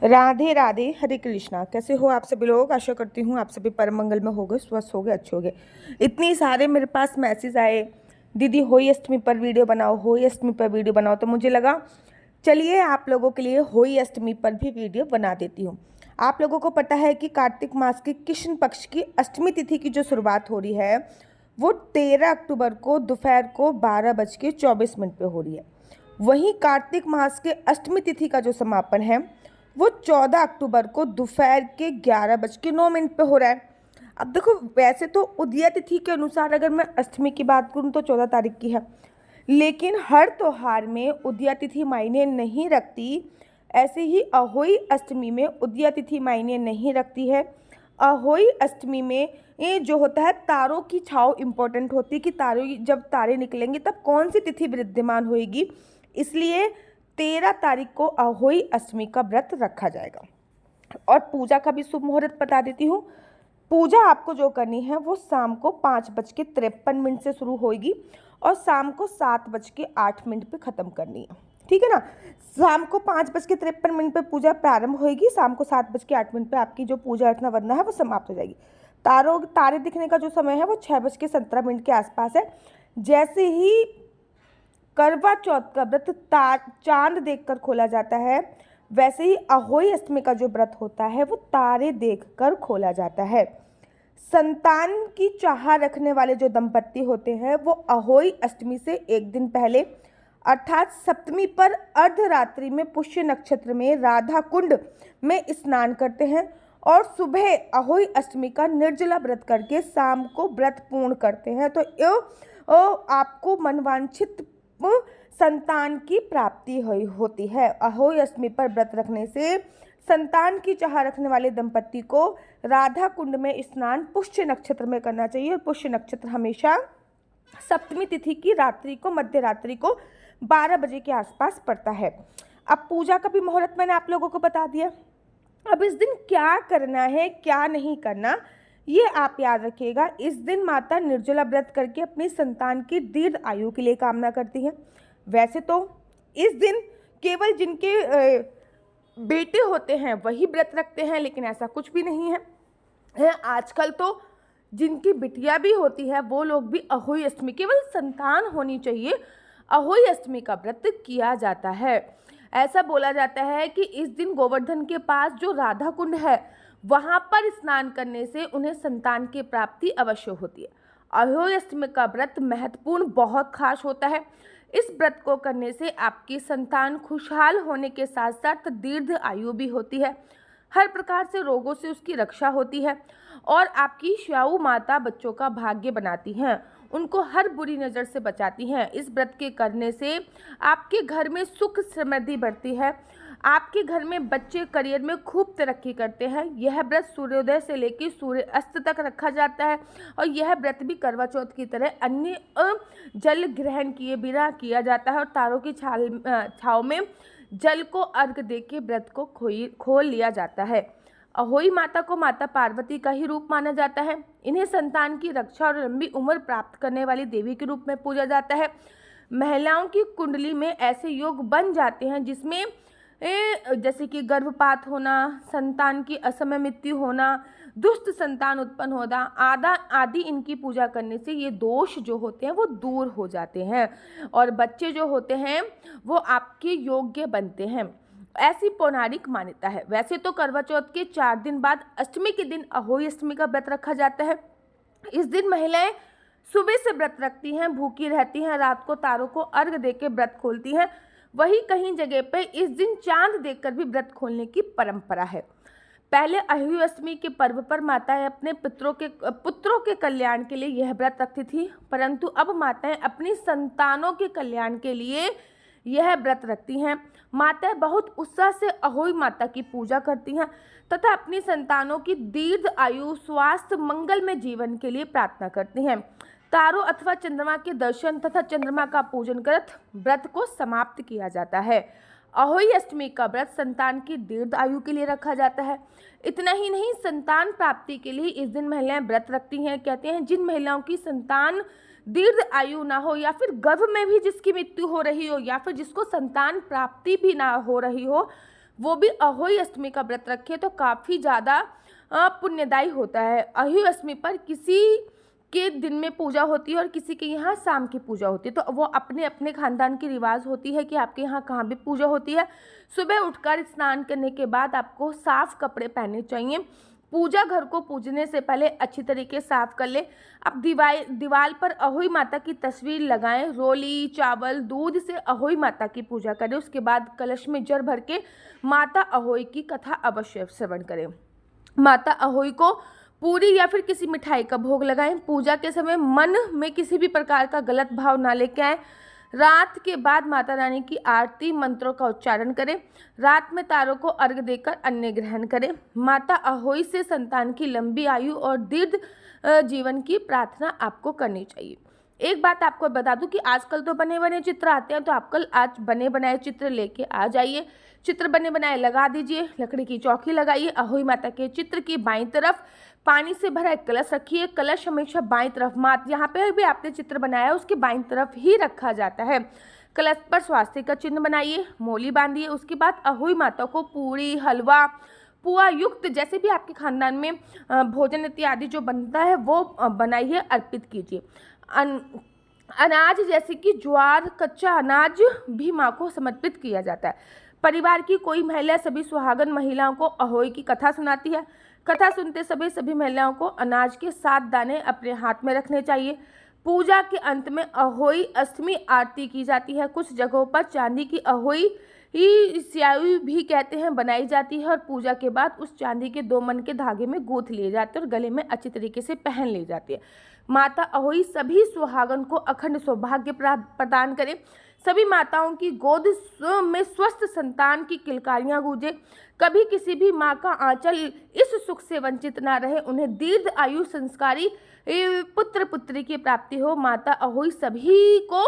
राधे राधे, हरे कृष्णा। कैसे हो आप सभी लोग? आशा करती हूँ आप सभी परम मंगल में हो गए, स्वस्थ हो गए, अच्छे हो गए। इतनी सारे मेरे पास मैसेज आए, दीदी होली अष्टमी पर वीडियो बनाओ, होली अष्टमी पर वीडियो बनाओ। तो मुझे लगा चलिए आप लोगों के लिए होली अष्टमी पर भी वीडियो बना देती हूँ। आप लोगों को पता है कि कार्तिक मास की कृष्ण पक्ष की अष्टमी तिथि की जो शुरुआत हो रही है वो 13 अक्टूबर को दोपहर को 12:24 पे हो रही है। वहीं कार्तिक मास के अष्टमी तिथि का जो समापन है वो 14 अक्टूबर को दोपहर के 11:09 पे हो रहा है। अब देखो, वैसे तो उदय तिथि के अनुसार अगर मैं अष्टमी की बात करूँ तो 14 तारीख की है, लेकिन हर त्योहार में उदय तिथि मायने नहीं रखती। ऐसे ही अहोई अष्टमी में उदय तिथि मायने नहीं रखती है। अहोई अष्टमी में ये जो होता है तारों की छाव इम्पोर्टेंट होती है कि तारों जब तारे निकलेंगे तब कौन सी तिथि विद्यमान होएगी, इसलिए 13 तारीख को अहोई अष्टमी का व्रत रखा जाएगा। और पूजा का भी शुभ मुहूर्त बता देती हूँ। पूजा आपको जो करनी है वो शाम को 5:53 से शुरू होगी और शाम को 7:08 पे ख़त्म करनी है। ठीक है ना? शाम को 5:53 पे पूजा प्रारंभ होगी, शाम को 7:08 पे आपकी जो पूजा अर्चना वंदना है वो समाप्त हो जाएगी। तारे दिखने का जो समय है वो 6:17 के आसपास है। जैसे ही करवा चौथ का व्रत चांद देखकर खोला जाता है, वैसे ही अहोई अष्टमी का जो व्रत होता है वो तारे देखकर खोला जाता है। संतान की चाह रखने वाले जो दंपत्ति होते हैं वो अहोई अष्टमी से एक दिन पहले अर्थात सप्तमी पर अर्धरात्रि में पुष्य नक्षत्र में राधा कुंड में स्नान करते हैं और सुबह अहोई अष्टमी का निर्जला व्रत करके शाम को व्रत पूर्ण करते हैं। तो आपको मनवांछित संतान की प्राप्ति होती है। अहोई अष्टमी पर व्रत रखने से संतान की चाह रखने वाले दंपत्ति को राधा कुंड में स्नान पुष्य नक्षत्र में करना चाहिए और पुष्य नक्षत्र हमेशा सप्तमी तिथि की रात्रि को मध्य रात्रि को 12 बजे के आसपास पड़ता है। अब पूजा का भी मुहूर्त मैंने आप लोगों को बता दिया। अब इस दिन क्या करना है क्या नहीं करना ये आप याद रखिएगा। इस दिन माता निर्जला व्रत करके अपनी संतान की दीर्घ आयु के लिए कामना करती हैं। वैसे तो इस दिन केवल जिनके बेटे होते हैं वही व्रत रखते हैं, लेकिन ऐसा कुछ भी नहीं है। आजकल तो जिनकी बिटिया भी होती है वो लोग भी अहोई अष्टमी, केवल संतान होनी चाहिए, अहोई अष्टमी का व्रत किया जाता है। ऐसा बोला जाता है कि इस दिन गोवर्धन के पास जो राधा कुंड है वहाँ पर स्नान करने से उन्हें संतान की प्राप्ति अवश्य होती है। अहोई अष्टमी का व्रत महत्वपूर्ण बहुत खास होता है। इस व्रत को करने से आपकी संतान खुशहाल होने के साथ साथ दीर्घ आयु भी होती है, हर प्रकार से रोगों से उसकी रक्षा होती है और आपकी श्याऊ माता बच्चों का भाग्य बनाती हैं, उनको हर बुरी नज़र से बचाती हैं। इस व्रत के करने से आपके घर में सुख समृद्धि बढ़ती है, आपके घर में बच्चे करियर में खूब तरक्की करते हैं। यह व्रत सूर्योदय से लेकर सूर्य अस्त तक रखा जाता है और यह व्रत भी करवा चौथ की तरह अन्य जल ग्रहण किए बिना किया जाता है और तारों की छाव में जल को अर्घ देके व्रत को खोल लिया जाता है। अहोई माता को माता पार्वती का ही रूप माना जाता है। इन्हें संतान की रक्षा और लंबी उम्र प्राप्त करने वाली देवी के रूप में पूजा जाता है। महिलाओं की कुंडली में ऐसे योग बन जाते हैं जिसमें जैसे कि गर्भपात होना, संतान की असमय मृत्यु होना, दुष्ट संतान उत्पन्न होना आदि इनकी पूजा करने से ये दोष जो होते हैं वो दूर हो जाते हैं और बच्चे जो होते हैं वो आपके योग्य बनते हैं। ऐसी पौराणिक मान्यता है। वैसे तो करवा चौथ के 4 दिन बाद अष्टमी के दिन अहोई अष्टमी का व्रत रखा जाता है। इस दिन महिलाएं सुबह से व्रत रखती हैं, भूखी रहती हैं, रात को तारों को अर्घ देकर व्रत खोलती हैं। वहीं कहीं जगह पे इस दिन चांद देखकर भी व्रत खोलने की परंपरा है। पहले अहोई अष्टमी के पर्व पर माताएं अपने पुत्रों के कल्याण के लिए यह व्रत रखती थी, परंतु अब माताएं अपनी संतानों के कल्याण के लिए यह व्रत रखती हैं। माताएं बहुत उत्साह से अहोई माता की पूजा करती हैं तथा अपनी संतानों की दीर्घ आयु, स्वास्थ्य, मंगलमय जीवन के लिए प्रार्थना करती हैं। तारों अथवा चंद्रमा के दर्शन तथा चंद्रमा का पूजन कर व्रत को समाप्त किया जाता है। अहोई अष्टमी का व्रत संतान की दीर्घ आयु के लिए रखा जाता है। इतना ही नहीं, संतान प्राप्ति के लिए इस दिन महिलाएं व्रत रखती हैं। कहते हैं जिन महिलाओं की संतान दीर्घ आयु ना हो या फिर गर्भ में भी जिसकी मृत्यु हो रही हो या फिर जिसको संतान प्राप्ति भी ना हो रही हो, वो भी अहोई अष्टमी का व्रत रखें तो काफ़ी ज़्यादा पुण्यदायी होता है। अहोई अष्टमी पर किसी के दिन में पूजा होती है और किसी के यहाँ शाम की पूजा होती है, तो वो अपने अपने खानदान की रिवाज होती है कि आपके यहाँ कहाँ भी पूजा होती है। सुबह उठकर स्नान करने के बाद आपको साफ कपड़े पहनने चाहिए। पूजा घर को पूजने से पहले अच्छी तरीके साफ कर ले। अब दीवार पर अहोई माता की तस्वीर लगाएं। रोली, चावल, दूध से अहोई माता की पूजा करें। उसके बाद कलश में जल भर के माता अहोई की कथा अवश्य श्रवण करें। माता अहोई को पूरी या फिर किसी मिठाई का भोग लगाएं। पूजा के समय मन में किसी भी प्रकार का गलत भाव ना लेके आए। रात के बाद माता रानी की आरती मंत्रों का उच्चारण करें। रात में तारों को अर्घ देकर अन्न ग्रहण करें। माता अहोई से संतान की लंबी आयु और दीर्घ जीवन की प्रार्थना आपको करनी चाहिए। एक बात आपको बता दूं कि आजकल तो बने बने चित्र आते हैं, तो आप कल आज बने बनाए चित्र लेके आ जाइए। चित्र बने बनाए लगा दीजिए, लकड़ी की चौकी लगाइए। अहोई माता के चित्र की बाईं तरफ पानी से भरा एक कलश रखिए। कलश हमेशा बाईं तरफ, जहाँ पे भी आपने चित्र बनाया है उसके बाईं तरफ ही रखा जाता है। कलश पर स्वास्तिक का चिन्ह बनाइए, मोली बांधिए। उसके बाद अहोई माता को पूरी, हलवा, पुआ युक्त जैसे भी आपके खानदान में भोजन इत्यादि जो बनता है वो बनाइए, अर्पित कीजिए। अनाज जैसे कि ज्वार, कच्चा अनाज भी माँ को समर्पित किया जाता है। परिवार की कोई महिला सभी सुहागन महिलाओं को अहोई की कथा सुनाती है। कथा सुनते समय सभी महिलाओं को अनाज के 7 दाने अपने हाथ में रखने चाहिए। पूजा के अंत में अहोई अष्टमी आरती की जाती है। कुछ जगहों पर चांदी की अहोई स्याही भी कहते हैं बनाई जाती है और पूजा के बाद उस चांदी के 2 मन के धागे में गूंथ लिए जाते हैं और गले में अच्छी तरीके से पहन ली जाती है। माता अहोई सभी सुहागन को अखंड सौभाग्य प्रदान करे। सभी माताओं की गोद में स्वस्थ संतान की किलकारियां गूंजे। कभी किसी भी माँ का आंचल इस सुख से वंचित ना रहे। उन्हें दीर्घ आयु, संस्कारी पुत्र पुत्री की प्राप्ति हो। माता अहोई सभी को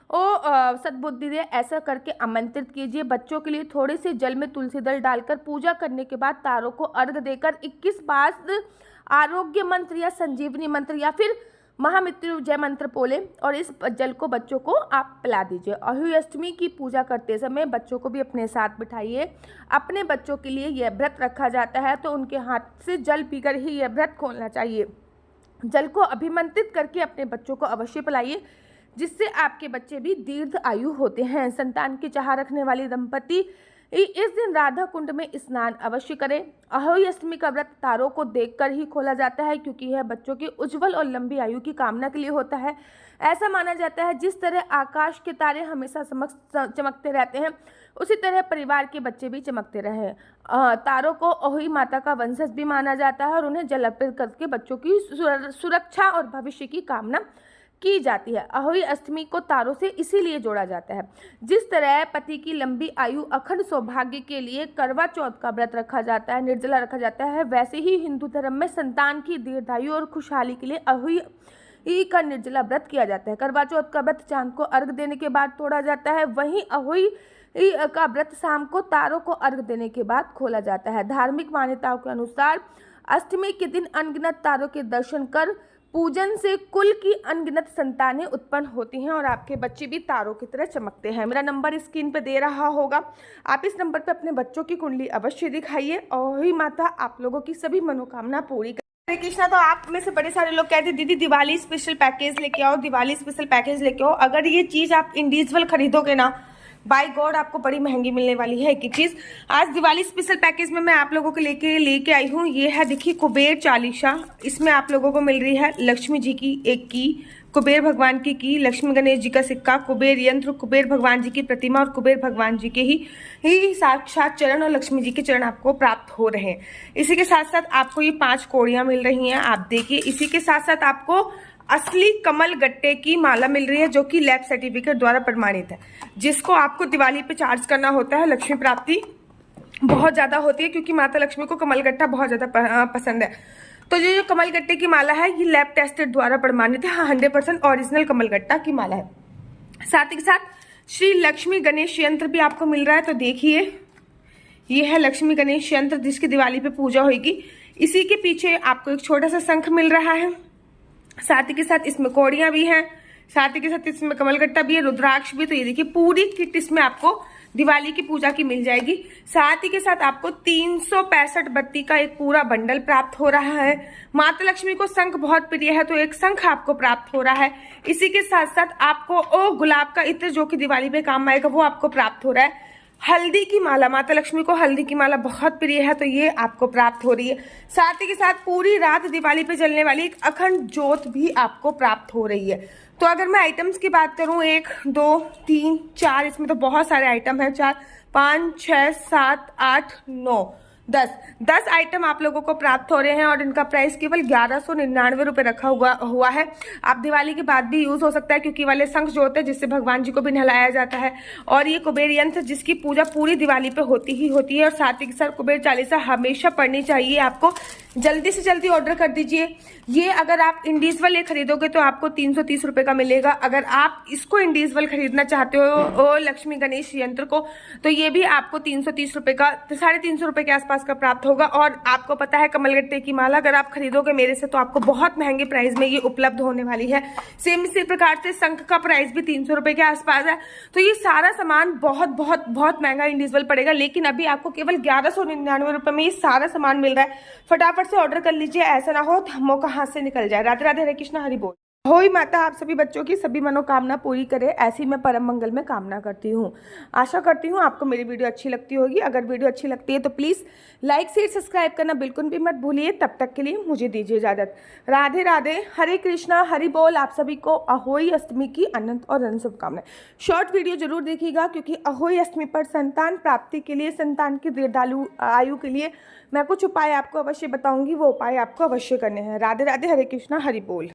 सद्बुद्धि दे, ऐसा करके आमंत्रित कीजिए। बच्चों के लिए थोड़े से जल में तुलसी दल डालकर पूजा करने के बाद तारों को अर्घ देकर 21 बार आरोग्य मंत्र या संजीवनी मंत्र या फिर महामृत्युंजय मंत्र बोले और इस जल को बच्चों को आप पिला दीजिए। अहोई अष्टमी की पूजा करते समय बच्चों को भी अपने साथ बिठाइए। अपने बच्चों के लिए यह व्रत रखा जाता है तो उनके हाथ से जल पीकर ही यह व्रत खोलना चाहिए। जल को अभिमंत्रित करके अपने बच्चों को अवश्य पिलाइए, जिससे आपके बच्चे भी दीर्घ आयु होते हैं। संतान की चाह रखने वाली दंपति इस दिन राधा कुंड में स्नान अवश्य करें। अहोई अष्टमी का व्रत तारों को देखकर ही खोला जाता है, क्योंकि यह बच्चों की उज्जवल और लंबी आयु की कामना के लिए होता है। ऐसा माना जाता है जिस तरह आकाश के तारे हमेशा चमकते रहते हैं, उसी तरह परिवार के बच्चे भी चमकते रहे। तारों को अहोई माता का वंशज भी माना जाता है और उन्हें जल अर्पित करके बच्चों की सुरक्षा और भविष्य की कामना की जाती है। अहोई अष्टमी को तारों से इसीलिए जोड़ा जाता है। जिस तरह पति की लंबी आयु, अखंड सौभाग्य के लिए करवा चौथ का व्रत रखा जाता है, निर्जला रखा जाता है, वैसे ही हिंदू धर्म में संतान की दीर्घायु और खुशहाली के लिए अहोई का निर्जला व्रत किया जाता है। करवा चौथ का व्रत चांद को अर्घ देने के बाद तोड़ा जाता है, वहीं अहोई का व्रत शाम को तारों को अर्घ देने के बाद खोला जाता है। धार्मिक मान्यताओं के अनुसार अष्टमी के दिन अनगिनत तारों के दर्शन कर पूजन से कुल की अनगिनत संतानें उत्पन्न होती हैं और आपके बच्चे भी तारों की तरह चमकते हैं। मेरा नंबर स्क्रीन पर दे रहा होगा, आप इस नंबर पर अपने बच्चों की कुंडली अवश्य दिखाइए। अहोई माता आप लोगों की सभी मनोकामना पूरी करे। हरे कृष्णा। तो आप में से बड़े सारे लोग कहते हैं दीदी दिवाली स्पेशल पैकेज लेके आओ, दिवाली स्पेशल पैकेज लेके आओ। अगर ये चीज़ आप इंडिविजुअल खरीदोगे ना, बाय गॉड आपको बड़ी महंगी मिलने वाली है। एक चीज़ आज दिवाली स्पेशल पैकेज में मैं आप लोगों को लेके आई हूँ। ये है देखिए कुबेर चालीसा। इसमें आप लोगों को मिल रही है लक्ष्मी जी की एक की, कुबेर भगवान की, लक्ष्मी गणेश जी का सिक्का, कुबेर यंत्र, कुबेर भगवान जी की प्रतिमा और कुबेर भगवान जी के ही साक्षात चरण और लक्ष्मी जी के चरण आपको प्राप्त हो रहे हैं। इसी के साथ साथ आपको ये 5 कोड़ियाँ मिल रही हैं, आप देखिए। इसी के साथ साथ आपको असली कमल गट्टे की माला मिल रही है, जो कि लैब सर्टिफिकेट द्वारा प्रमाणित है, जिसको आपको दिवाली पे चार्ज करना होता है। लक्ष्मी प्राप्ति बहुत ज़्यादा होती है क्योंकि माता लक्ष्मी को कमल गट्टा बहुत ज़्यादा पसंद है। तो जो कमल गट्टे की माला है ये लैब टेस्टेड द्वारा प्रमाणित है। 100% ओरिजिनल कमल गट्टा की माला है। साथ ही साथ श्री लक्ष्मी गणेश यंत्र भी आपको मिल रहा है। तो देखिए ये है लक्ष्मी गणेश यंत्र, जिसकी दिवाली पे पूजा होगी। इसी के पीछे आपको एक छोटा सा शंख मिल रहा है। साथ ही के साथ इसमें कौड़ियाँ भी हैं, साथ ही के साथ इसमें कमलगट्टा भी है, रुद्राक्ष भी। तो ये देखिए पूरी किट इसमें आपको दिवाली की पूजा की मिल जाएगी। साथ ही के साथ आपको 365 बत्ती का एक पूरा बंडल प्राप्त हो रहा है। माता लक्ष्मी को शंख बहुत प्रिय है, तो एक शंख आपको प्राप्त हो रहा है। इसी के साथ साथ आपको गुलाब का इत्र, जो कि दिवाली पे काम आएगा, वो आपको प्राप्त हो रहा है। हल्दी की माला, माता लक्ष्मी को हल्दी की माला बहुत प्रिय है, तो ये आपको प्राप्त हो रही है। साथ ही के साथ पूरी रात दिवाली पे जलने वाली एक अखंड ज्योत भी आपको प्राप्त हो रही है। तो अगर मैं आइटम्स की बात करूं, 1 2 3 4, इसमें तो बहुत सारे आइटम है। 4 5 6 7 8 9 10 आइटम आप लोगों को प्राप्त हो रहे हैं और इनका प्राइस केवल 1199 रुपये रखा हुआ है। आप दिवाली के बाद भी यूज हो सकता है, क्योंकि वाले शंख जो होते हैं जिससे भगवान जी को भी नहलाया जाता है। और ये कुबेर यंत्र जिसकी पूजा पूरी दिवाली पे होती ही होती है। और साथ ही साथ कुबेर चालीसा हमेशा पढ़नी चाहिए आपको। जल्दी से जल्दी ऑर्डर कर दीजिए। ये अगर आप इंडिविजुअल खरीदोगे तो आपको 330 रुपये का मिलेगा। अगर आप इसको इंडिविजुअल खरीदना चाहते हो लक्ष्मी गणेश यंत्र को, तो ये भी आपको 330 रुपये का, 350 रुपये के आसपास का प्राप्त होगा। और आपको पता है कमलगट्टे की माला अगर आप खरीदोगे मेरे से, तो आपको बहुत महंगे प्राइस में ये उपलब्ध होने वाली है। सेम इसी प्रकार से शंख का प्राइस भी 300 रुपये के आसपास है। तो ये सारा सामान बहुत बहुत बहुत महंगा इंडिविजुअल पड़ेगा, लेकिन अभी आपको केवल 1199 रुपये में ये सारा सामान मिल रहा है। फटाफट से ऑर्डर कर लीजिए, ऐसा ना हो मौका हाथ से निकल जाए। राधे राधे, हरे कृष्णा, हरि बोल। होई माता आप सभी बच्चों की सभी मनोकामना पूरी करे, ऐसी मैं परम मंगल में कामना करती हूँ। आशा करती हूँ आपको मेरी वीडियो अच्छी लगती होगी। अगर वीडियो अच्छी लगती है तो प्लीज़ लाइक शेयर सब्सक्राइब करना बिल्कुल भी मत भूलिए। तब तक के लिए मुझे दीजिए इजाजत। राधे राधे, हरे कृष्णा, हरि बोल। आप सभी को अहोई अष्टमी की अनंत और अनंत शुभकामनाएं। शॉर्ट वीडियो जरूर देखिएगा, क्योंकि अहोई अष्टमी पर संतान प्राप्ति के लिए, संतान की दीर्घायु आयु के लिए मैं कुछ उपाय आपको अवश्य बताऊंगी। वो उपाय आपको अवश्य करने हैं। राधे राधे, हरे कृष्णा, हरि बोल।